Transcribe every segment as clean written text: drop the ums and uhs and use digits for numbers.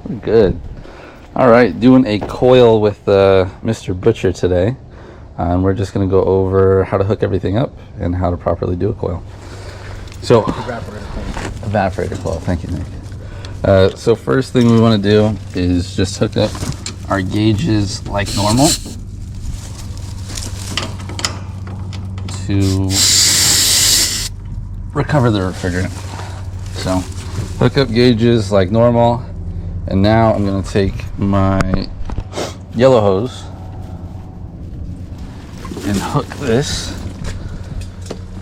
We're good. All right, doing a coil with Mr. Butcher today. And we're just going to go over how to hook everything up and how to properly do a coil. So, evaporator coil. Thank you, Nick. So first thing we want to do is just hook up our gauges like normal to recover the refrigerant. So hook up gauges like normal, and now I'm going to take my yellow hose and hook this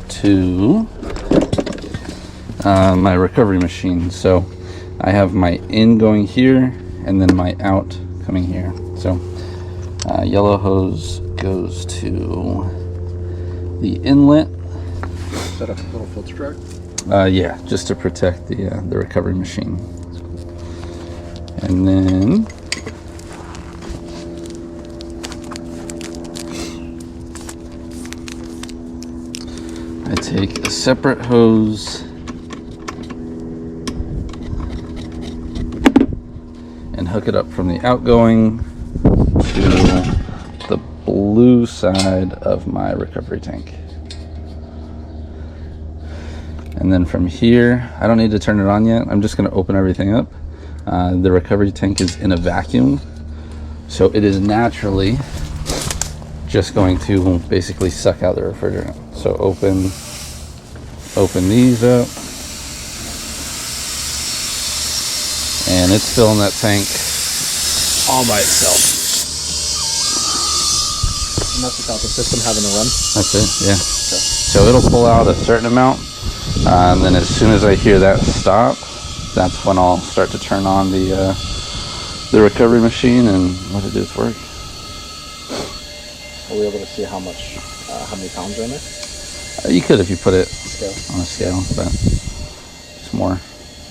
to my recovery machine. So I have my in going here and then my out coming here. So yellow hose goes to the inlet. Is that a little filter track? Yeah, just to protect the recovery machine. And then I take a separate hose and hook it up from the outgoing to the blue side of my recovery tank. And then from here, I don't need to turn it on yet. I'm just going to open everything up. The recovery tank is in a vacuum, so it is naturally just going to basically suck out the refrigerant. So open these up, and it's filling that tank all by itself. And that's without the system having to run? That's it, yeah. Okay. So it'll pull out a certain amount, and then as soon as I hear that stop, that's when I'll start to turn on the recovery machine and let it do its work. Are we able to see how many pounds are in there? You could if you put it Scale. on a scale, but it's more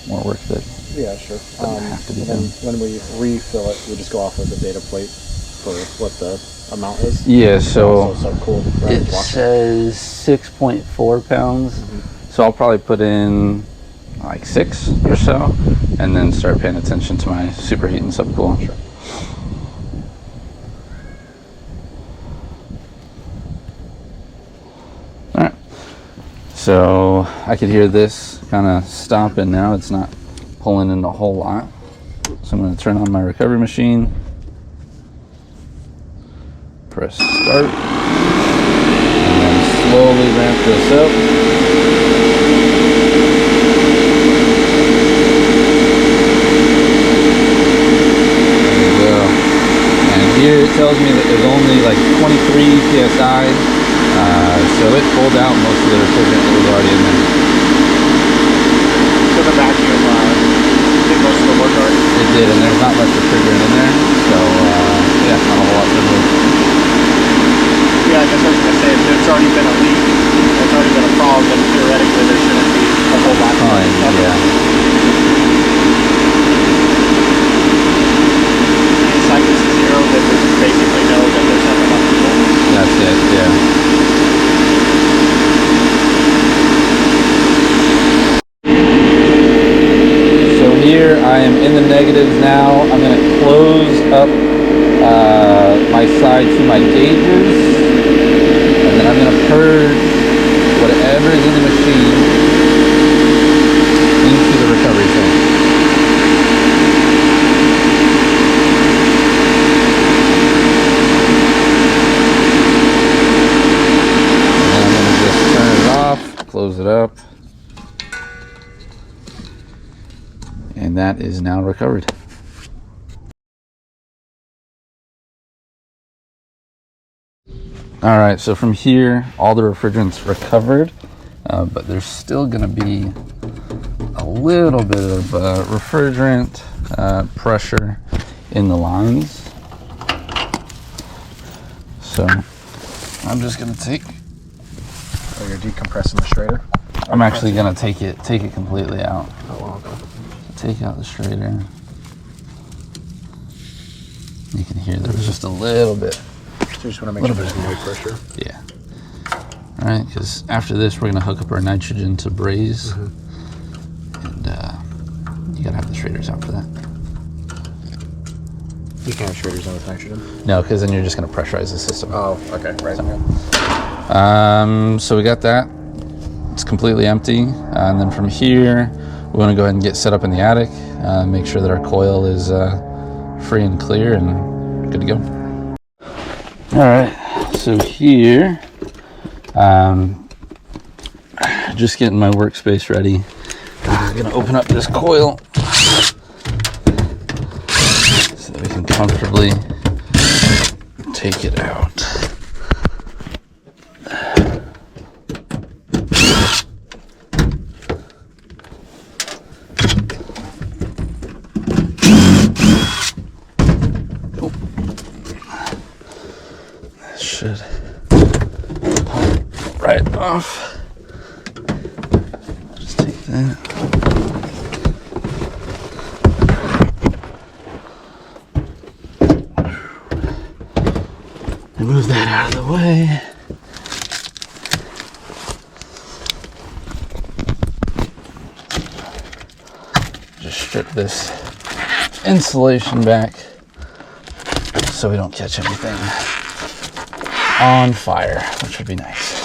work that Yeah, sure. doesn't have to be and done. then when we refill it, we just go off of the data plate for what the amount is? Yeah, so Also cool, right? it says 6.4 pounds. Mm-hmm. So I'll probably put in like 6 or so, and then start paying attention to my superheat and subcool. Sure. All right. So I could hear this kind of stopping now. It's not pulling in a whole lot. So I'm going to turn on my recovery machine. Press start. And then slowly ramp this up. There we go. And here it tells me that there's only like 23 psi. So it pulled out most of the refrigerant that was already in there. So the vacuum did most of the work already? It did, and there's not much refrigerant in there. So yeah, not a whole lot to move. Yeah, I guess I was going to say, if there's already been a leak, there's already been a problem, then theoretically there shouldn't be a whole lot of Fine, yeah. Inside this is zero, then we basically know that there's nothing left to pull. That's it, yeah. So here I am in the negatives now. I'm going to close up my side to my gauges. And then I'm going to purge whatever is in the machine into the recovery tank. And then I'm going to just turn it off, close it up. And that is now recovered. All right, so from here, all the refrigerant's recovered, but there's still gonna be a little bit of refrigerant pressure in the lines. So I'm just gonna take. Oh, you're decompressing the straighter? I'm actually gonna take it completely out. Oh, wow, okay. Take out the straighter. You can hear there was just a little bit. So you just want to make sure there's no pressure. Yeah. All right, because after this, we're gonna hook up our nitrogen to braze, and you gotta have the straighters out for that. You can't have shredders on with nitrogen. No, because then you're just going to pressurize the system. Oh, okay, right. So we got that. It's completely empty. And then from here, we want to go ahead and get set up in the attic. Make sure that our coil is free and clear and good to go. All right, so here, just getting my workspace ready. I'm gonna open up this coil so that we can comfortably take it out. Should pop right off. Just take that. And move that out of the way. Just strip this insulation back so we don't catch anything on fire, which would be nice.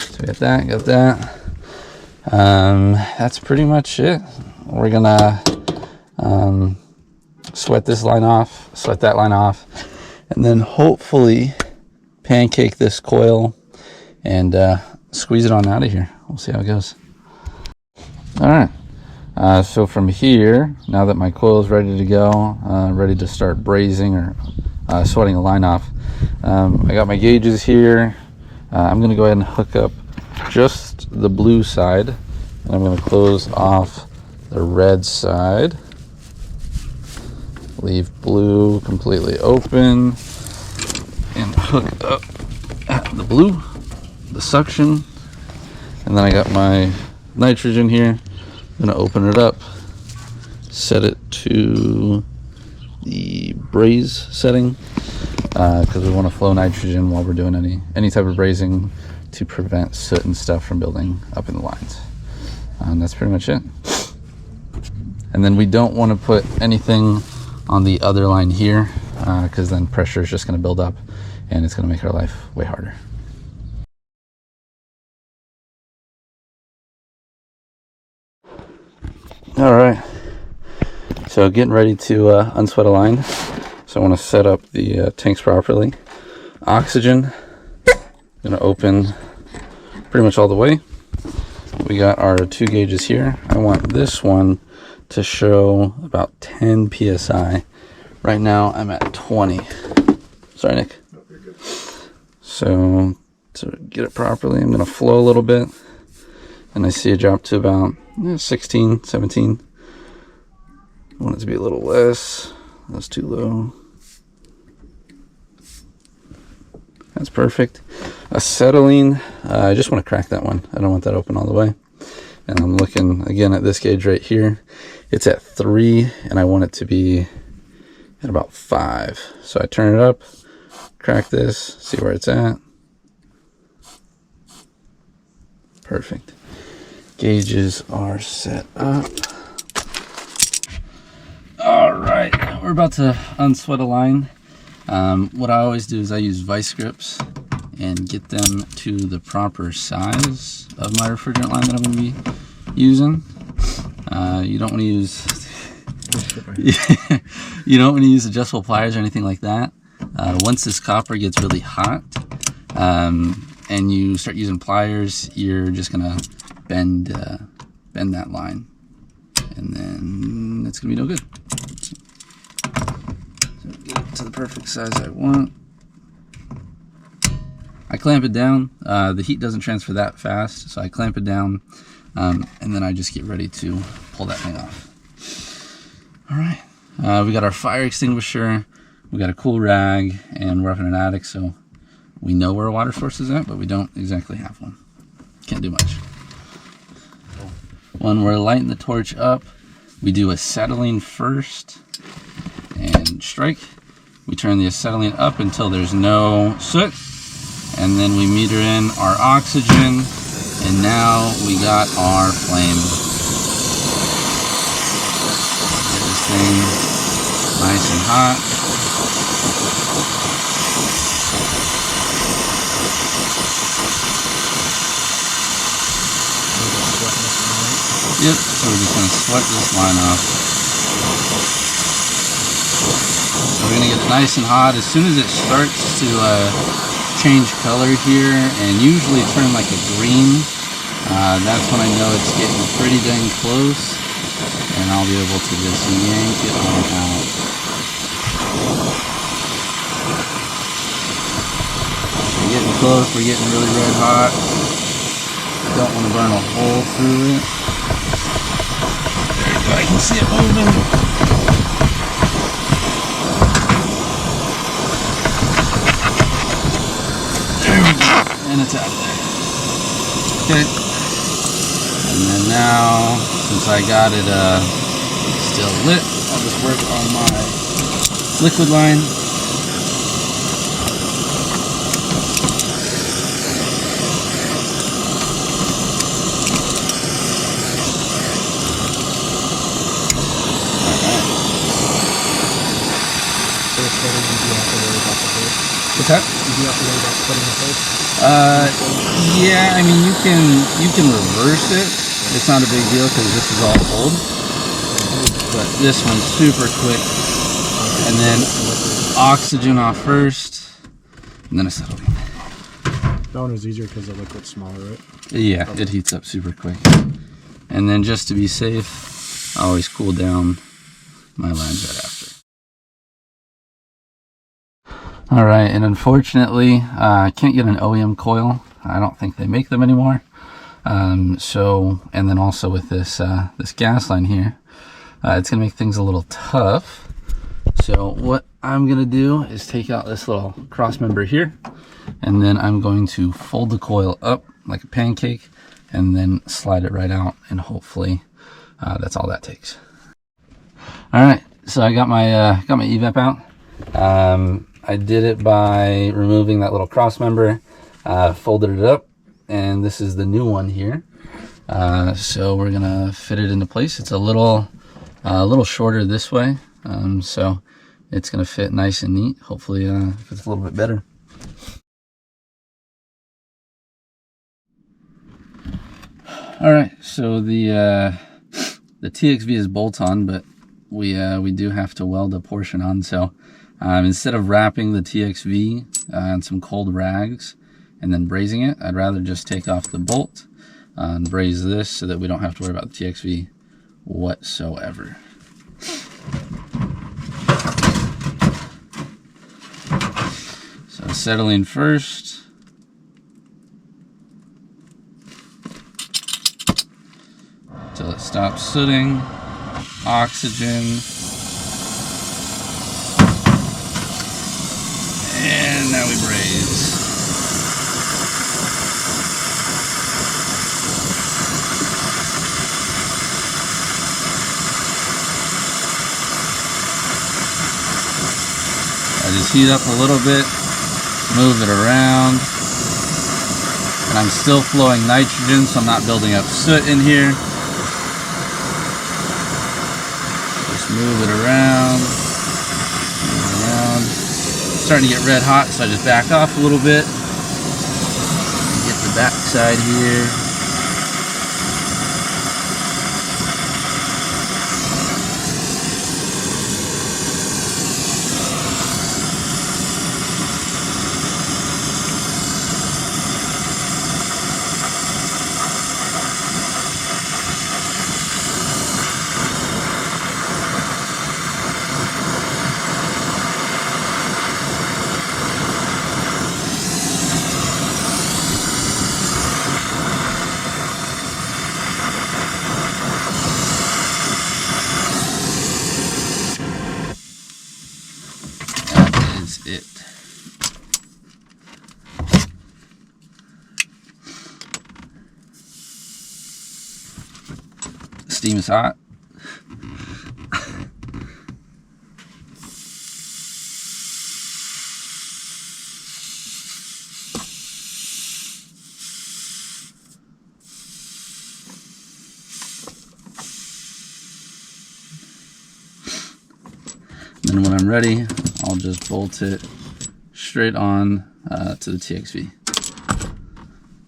So we got that. That's pretty much it. We're gonna sweat this line off, sweat that line off, and then hopefully pancake this coil and squeeze it on out of here. We'll see how it goes. All right. So from here, now that my coil is ready to go, ready to start brazing or sweating a line off, I got my gauges here. I'm going to go ahead and hook up just the blue side, and I'm going to close off the red side. Leave blue completely open and hook up the blue, the suction, and then I got my nitrogen here. I'm going to open it up, set it to the braze setting because we want to flow nitrogen while we're doing any type of brazing to prevent soot and stuff from building up in the lines. And that's pretty much it. And then we don't want to put anything on the other line here because then pressure is just going to build up and it's going to make our life way harder. All right, so getting ready to unsweat a line. So I want to set up the tanks properly. Oxygen, going to open pretty much all the way. We got our 2 gauges here. I want this one to show about 10 psi. Right now I'm at 20. Sorry, Nick. No, you're good. So to get it properly, I'm going to flow a little bit, and I see it drop to about 16, 17. I want it to be a little less. That's too low. That's perfect. Acetylene, I just want to crack that one. I don't want that open all the way. And I'm looking again at this gauge right here. It's at 3, and I want it to be at about 5. So I turn it up, crack this, see where it's at. Perfect. Gauges are set up. All right, we're about to unsweat a line. What I always do is I use vice grips and get them to the proper size of my refrigerant line that I'm going to be using. You don't want to use adjustable pliers or anything like that. Once this copper gets really hot and you start using pliers, you're just going to bend that line, and then it's gonna be no good. So get it to the perfect size I want. I clamp it down. The heat doesn't transfer that fast, so I clamp it down, and then I just get ready to pull that thing off. All right, we got our fire extinguisher, we got a cool rag, and we're up in an attic, so we know where a water source is at, but we don't exactly have one. Can't do much. When we're lighting the torch up, we do acetylene first and strike. We turn the acetylene up until there's no soot, and then we meter in our oxygen, and now we got our flame. everything nice and hot. Yep, so we're just going to sweat this line off. So we're going to get it nice and hot. As soon as it starts to change color here and usually turn like a green, that's when I know it's getting pretty dang close, and I'll be able to just yank it on out. We're getting close, we're getting really red hot. Don't want to burn a hole through it. There you go, I can see it moving. There we go, and it's out of there. Okay. And then now, since I got it still lit, I'll just work on my liquid line. What's that? Did you have to worry about splitting the face? Yeah, I mean you can reverse it. It's not a big deal because this is all old. But this one's super quick. And then oxygen off first, and then acetylene. That one was easier because the liquid's smaller, right? Yeah, it heats up super quick. And then just to be safe, I always cool down my lines right after. All right, and unfortunately, I can't get an OEM coil. I don't think they make them anymore. And then also with this this gas line here, it's gonna make things a little tough. So what I'm gonna do is take out this little cross member here, and then I'm going to fold the coil up like a pancake, and then slide it right out, and hopefully that's all that takes. All right, so I got my evap out. I did it by removing that little cross member, folded it up, and this is the new one here. So we're gonna fit it into place. It's a little shorter this way, so it's gonna fit nice and neat. Hopefully fits a little bit better. All right, so the TXV is bolt-on, but we do have to weld a portion on. So instead of wrapping the TXV in some cold rags and then brazing it, I'd rather just take off the bolt and braze this so that we don't have to worry about the TXV whatsoever. So acetylene first. Until it stops sooting. Oxygen. And now we braze. I just heat up a little bit, move it around. And I'm still flowing nitrogen, so I'm not building up soot in here. Just move it around. It's starting to get red hot, so I just back off a little bit. Get the back side here. It. Steam is hot. And when I'm ready, I'll just bolt it straight on to the TXV.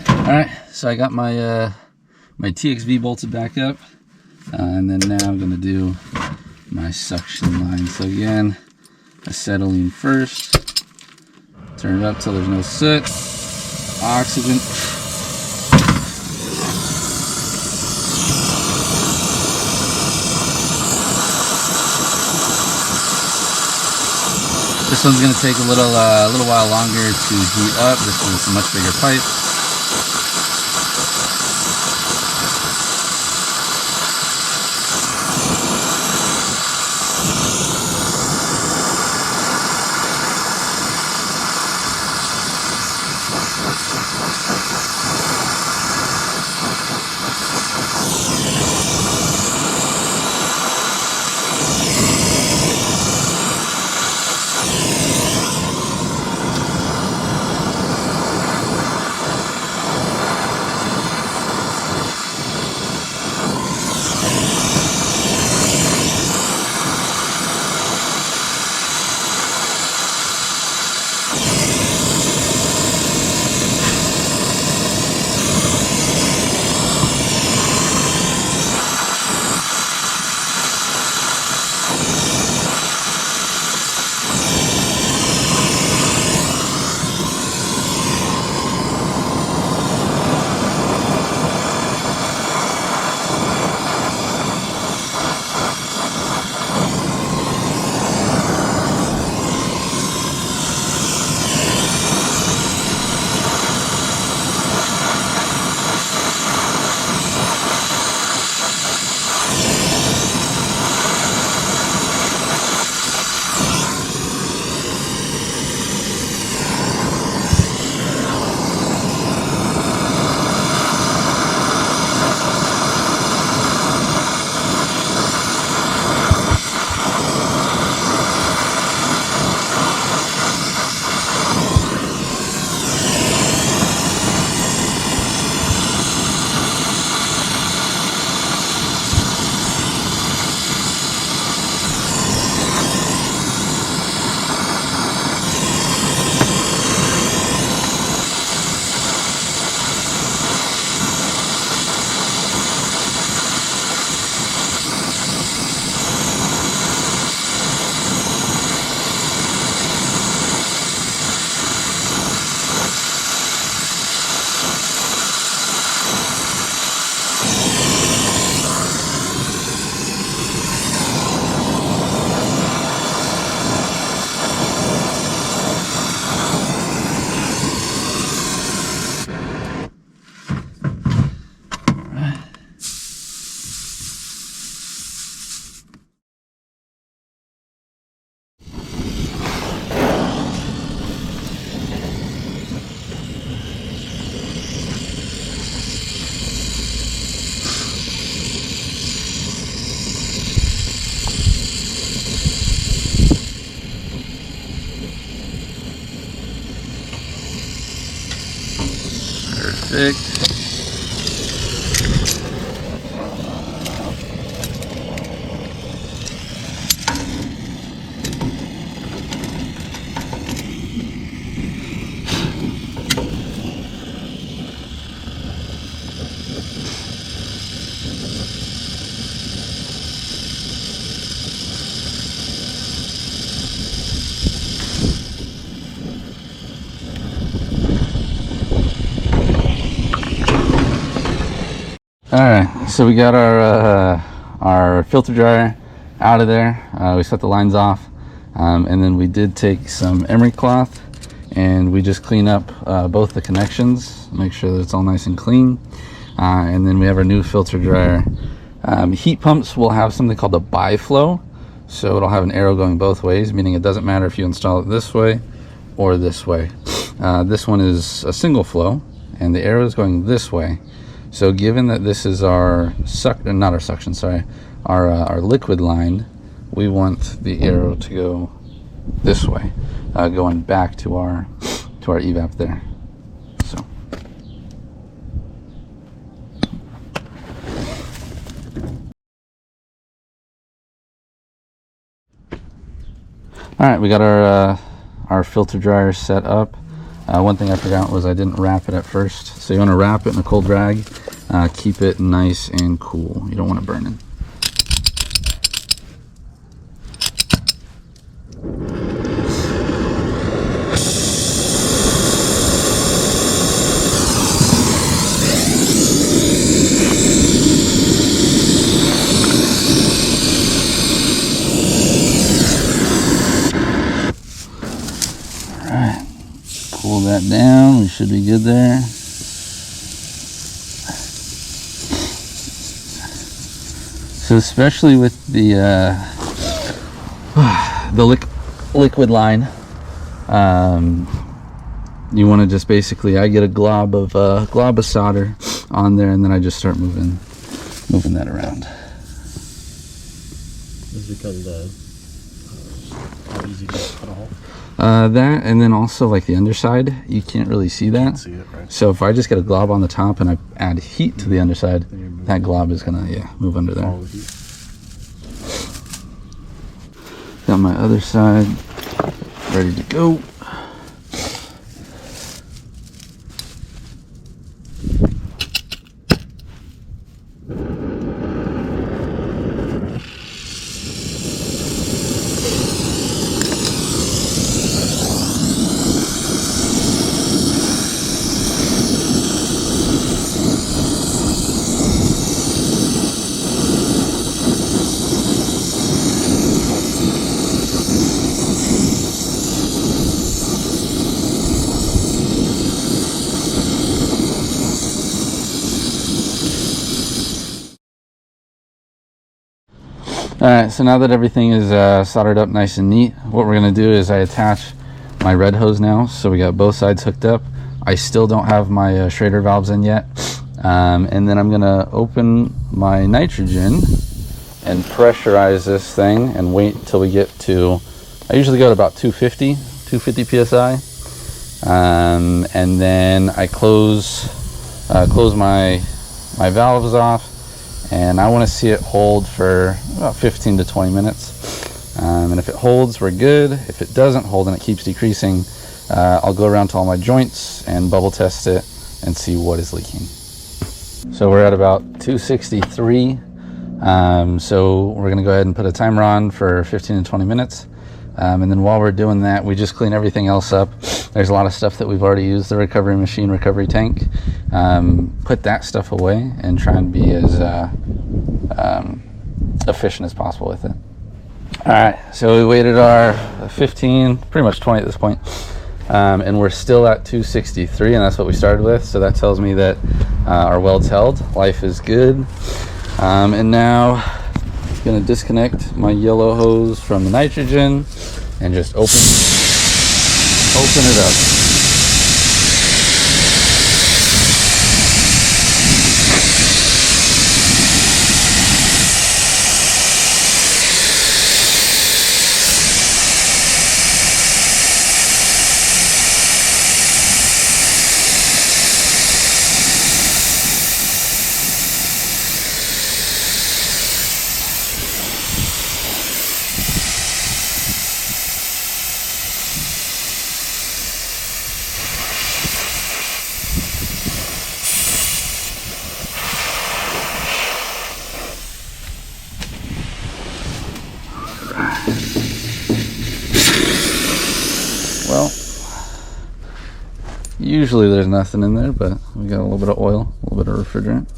All right, so I got my my TXV bolted back up, and then now I'm gonna do my suction line. So again, acetylene first, turn it up till there's no soot, oxygen. This one's gonna take a little while longer to heat up. This is a much bigger pipe. Perfect. All right, so we got our filter dryer out of there. We set the lines off, and then we did take some emery cloth and we just clean up both the connections, make sure that it's all nice and clean. And then we have our new filter dryer. Heat pumps will have something called a biflow, so it'll have an arrow going both ways, meaning it doesn't matter if you install it this way or this way. This one is a single flow and the arrow is going this way. So given that this is our our liquid line, we want the arrow to go this way, going back to our evap there. So All right, we got our filter dryer set up. One thing I forgot was I didn't wrap it at first. So you want to wrap it in a cold rag, keep it nice and cool. You don't want it burning. Pull that down, we should be good there. So especially with the liquid line, you want to just basically, I get a glob of solder on there, and then I just start moving that around. This becomes how easy to cut a hole. That, and then also like the underside, you can't really see that. See it, right? So if I just get a glob on the top and I add heat to the underside, that glob is gonna move under there. Got my other side ready to go. Alright, so now that everything is soldered up nice and neat, what we're going to do is I attach my red hose now. So we got both sides hooked up. I still don't have my Schrader valves in yet. And then I'm going to open my nitrogen and pressurize this thing and wait until we get to, I usually go to about 250 psi. And then I close my valves off. And I want to see it hold for about 15 to 20 minutes. And if it holds, we're good. If it doesn't hold and it keeps decreasing, I'll go around to all my joints and bubble test it and see what is leaking. So we're at about 263. So we're going to go ahead and put a timer on for 15 to 20 minutes. And then while we're doing that, we just clean everything else up. There's a lot of stuff that we've already used, the recovery machine, recovery tank. Put that stuff away and try and be as efficient as possible with it. All right, so we waited our 15, pretty much 20 at this point, and we're still at 263, and that's what we started with. So that tells me that our weld's held, life is good. And now I'm gonna disconnect my yellow hose from the nitrogen and just open it up. Well, usually there's nothing in there, but we got a little bit of oil, a little bit of refrigerant.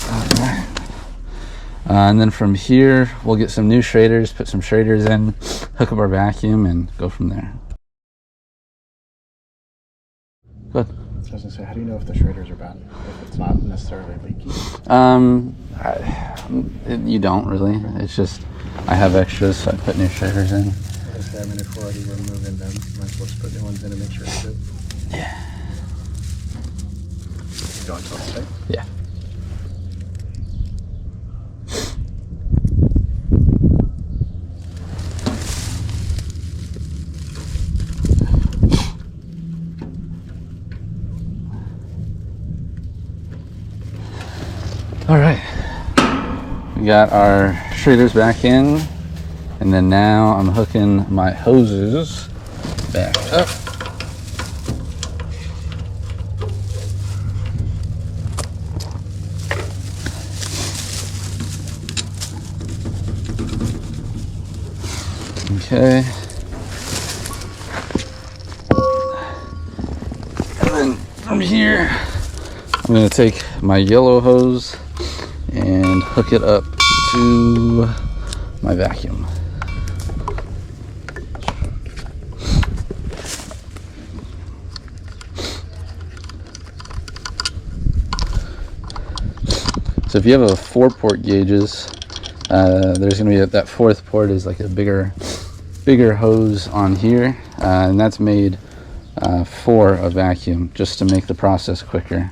Alright. And then from here, we'll get some new Schraders, put some Schraders in, hook up our vacuum, and go from there. Good. I was gonna say, how do you know if the Schraders are bad? If it's not necessarily leaky? You don't really. It's just I have extras, so I put new Schraders in. I mean, if we're already removing them, might as well just put new ones in and make sure it's good. Yeah. You going to stay? Yeah. All we got our shaders back in, and then now I'm hooking my hoses back up. Okay. And then from here, I'm going to take my yellow hose and hook it up to my vacuum. So if you have a 4-port gauges, there's going to be that 4th port is like a bigger hose on here, and that's made for a vacuum, just to make the process quicker,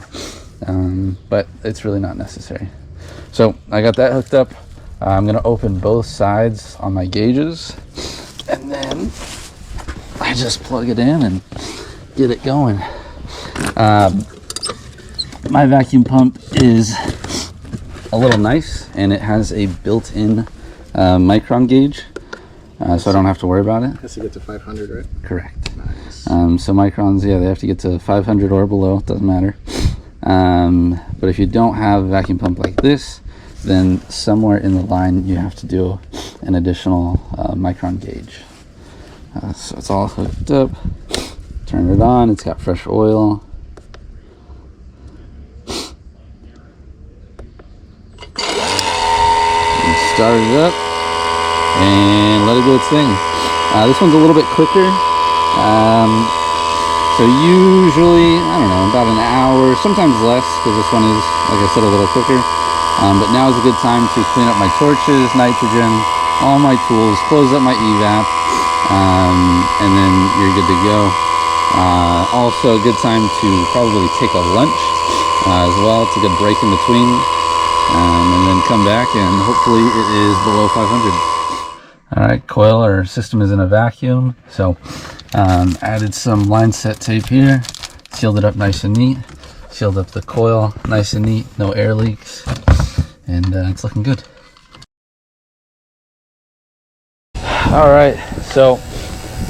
but it's really not necessary. So I got that hooked up. I'm going to open both sides on my gauges, and then I just plug it in and get it going. My vacuum pump is a little nice, and it has a built-in micron gauge, so I don't have to worry about it. It has to get to 500, right? Correct. Nice. So microns, yeah, they have to get to 500 or below, it doesn't matter. But if you don't have a vacuum pump like this, then somewhere in the line you have to do an additional micron gauge. So it's all hooked up. Turn it on, it's got fresh oil. And start it up and let it do its thing. This one's a little bit quicker. So usually, I don't know, about an hour, sometimes less, because this one is, like I said, a little quicker. But now is a good time to clean up my torches, nitrogen, all my tools, close up my evap, and then you're good to go. Also a good time to probably take a lunch as well, to get a break in between, and then come back and hopefully it is below 500. All right, coil or system is in a vacuum, so added some line set tape here, sealed it up nice and neat, sealed up the coil nice and neat, no air leaks, and it's looking good. All right, so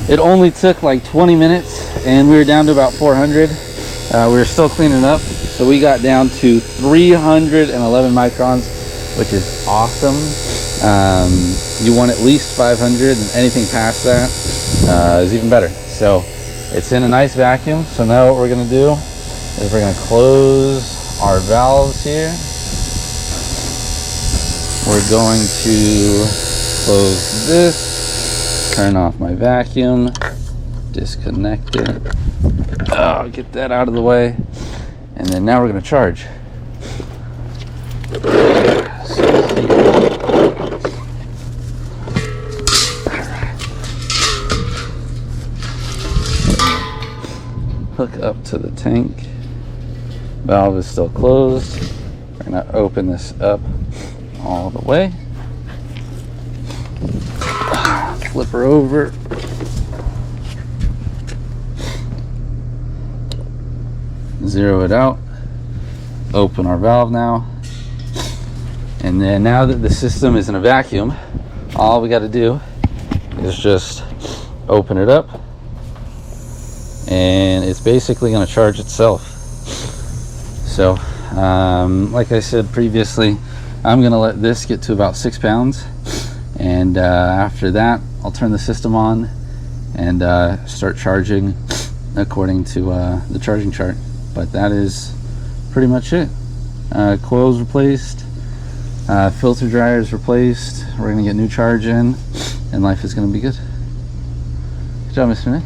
it only took like 20 minutes and we were down to about 400. We were still cleaning up, so we got down to 311 microns, which is awesome. You want at least 500, and anything past that is even better. So it's in a nice vacuum. So now what we're going to do is we're going to close our valves here. We're going to close this, turn off my vacuum, disconnect it. Oh, get that out of the way. And then now we're going to charge. Hook up to the tank. Valve is still closed. We're going to open this up all the way. Flip her over. Zero it out. Open our valve now. And then now that the system is in a vacuum, all we got to do is just open it up, and it's basically going to charge itself. So like I said previously, I'm going to let this get to about 6 pounds, and after that I'll turn the system on and start charging according to the charging chart. But that is pretty much it. Coils replaced, filter dryers replaced. We're going to get new charge in, and life is going to be good. Good job, Mr. Nick.